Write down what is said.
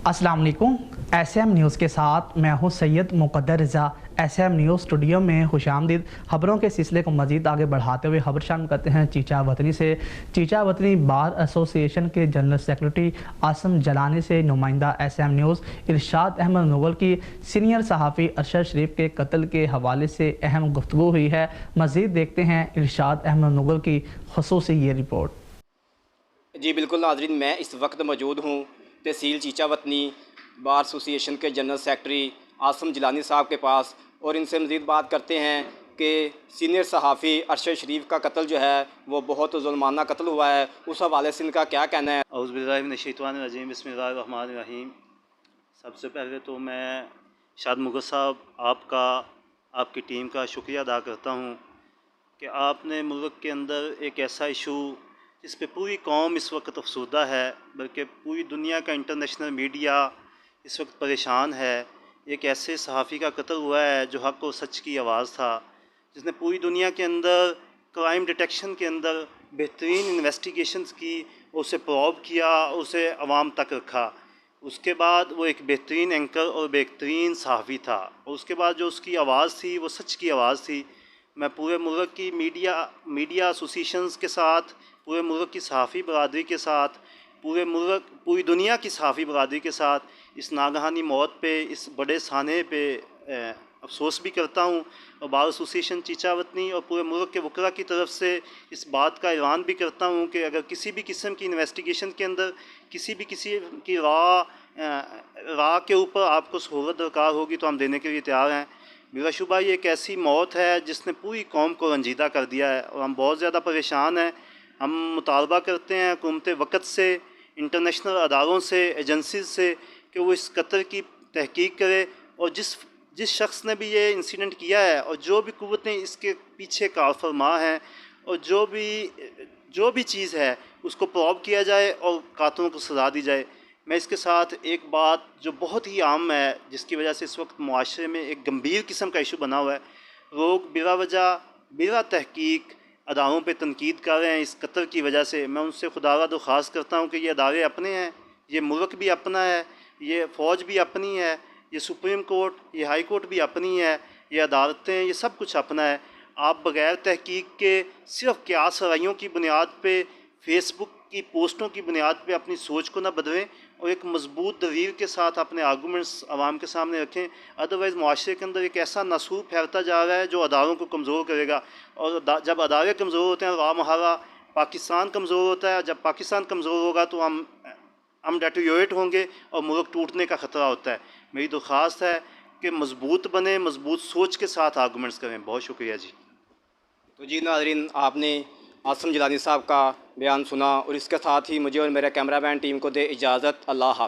अस्सलाम वालेकुम। SM news के साथ मैं हूँ सैयद मुक़द्दर रज़ा। SM न्यूज़ स्टूडियो में खुशामदीद। खबरों के सिलसिले को मज़ीद आगे बढ़ाते हुए खबर शामिल करते हैं चीचा वतनी से। चीचा वतनी बार एसोसिएशन के जनरल सेक्रेटरी आसम जलानी से नुमाइंदा SM न्यूज़ इरशाद अहमद मुग़ल की सीनियर सहाफ़ी अरशद शरीफ के कत्ल के हवाले से अहम गुफ्तगू हुई है। मज़ीद देखते हैं इरशाद अहमद मुग़ल की ख़ुसूसी ये रिपोर्ट। जी बिल्कुल नाज़रीन, मैं इस वक्त मौजूद हूँ तहसील चीचा वतनी बार एसोसिएशन के जनरल सेक्रेटरी आसम जिलानी साहब के पास और इनसे मज़ीद बात करते हैं कि सीनियर सहाफ़ी अरशद शरीफ का कत्ल जो है वो बहुत जुल्माना कत्ल हुआ है, उस हवाले से इनका क्या कहना है। औज़ुबिल्लाहिमिनश्शैतानिर्रजीम बिस्मिल्लाहिर्रहमानिर्रहीम। सबसे पहले तो मैं शाद मुग़ल साहब आपकी टीम का शुक्रिया अदा करता हूँ कि आपने मुल्क के अंदर एक ऐसा इशू जिस पे पूरी कौम इस वक्त अफसुर्दा है, बल्कि पूरी दुनिया का इंटरनेशनल मीडिया इस वक्त परेशान है। एक ऐसे सहाफ़ी का कत्ल हुआ है जो हक़ और सच की आवाज़ था, जिसने पूरी दुनिया के अंदर क्राइम डिटेक्शन के अंदर बेहतरीन इन्वेस्टिगेशंस की, उसे प्रोब किया, उसे आवाम तक रखा। उसके बाद वो एक बेहतरीन एंकर और बेहतरीन सहाफ़ी था, और उसके बाद जो उसकी आवाज़ थी वो सच की आवाज़ थी। मैं पूरे मुल्क की मीडिया एसोसिएशंस के साथ, पूरे मुल्क की सहाफ़ी बरादरी के साथ, पूरी दुनिया की सहाफ़ी बरादरी के साथ इस नागहानी मौत पे, इस बड़े साने पे अफसोस भी करता हूँ। और बार एसोसिएशन चीचा वतनी और पूरे मुल्क के वकला की तरफ से इस बात का ऐलान भी करता हूँ कि अगर किसी भी किस्म की इन्वेस्टिगेशन के अंदर किसी की राह के ऊपर आपको सहूलत दरकार होगी तो हम देने के लिए तैयार हैं। बिलाशुबा ये एक ऐसी मौत है जिसने पूरी कौम को रंजीदा कर दिया है और हम बहुत ज़्यादा परेशान हैं। हम मुतालबा करते हैं हुकूमत वक़्त से, इंटरनेशनल अदारों से, एजेंसीज से कि वो इस कत्ल की तहकीक करे, और जिस शख्स ने भी ये इंसिडेंट किया है और जो भी कुव्वतें इसके पीछे कारफरमा हैं, और जो भी चीज़ है उसको प्रोब किया जाए और कातिलों को सज़ा दी जाए। मैं इसके साथ एक बात जो बहुत ही आम है, जिसकी वजह से इस वक्त मुआशरे में एक गंभीर किस्म का इशू बना हुआ है, लोग बिला वजह बिला तहकीक अदारों पे तनकीद कर रहे हैं इस कत्ल की वजह से। मैं उनसे खुदारा दरख्वास्त करता हूँ कि ये अदारे अपने हैं, ये मुल्क भी अपना है, ये फ़ौज भी अपनी है, ये सुप्रीम कोर्ट, ये हाई कोर्ट भी अपनी है, ये अदालतें, ये सब कुछ अपना है। आप बग़ैर तहकीक के सिर्फ़ क़ियास राइयों की बुनियाद पे, फेसबुक की पोस्टों की बुनियाद पे अपनी सोच को ना बदलें और एक मजबूत दलील के साथ अपने आर्गूमेंट्स आवाम के सामने रखें। अदरवाइज़ मुआशरे के अंदर एक ऐसा नसूब फैलता जा रहा है जो अदारों को कमज़ोर करेगा, और जब अदारे कमज़ोर होते हैं रामहारा पाकिस्तान कमज़ोर होता है। जब पाकिस्तान कमज़ोर होगा तो हम डेटोरेट होंगे और मुल्क टूटने का ख़तरा होता है। मेरी दरख्वास्त है कि मजबूत बने, मजबूत सोच के साथ आर्गूमेंट्स करें। बहुत शुक्रिया जी। तो जी नाज़रीन, आपने आसम जिलानी साहब का बयान सुना, और इसके साथ ही मुझे और मेरे कैमरामैन टीम को दे इजाज़त। अल्लाह हाफ़िज़।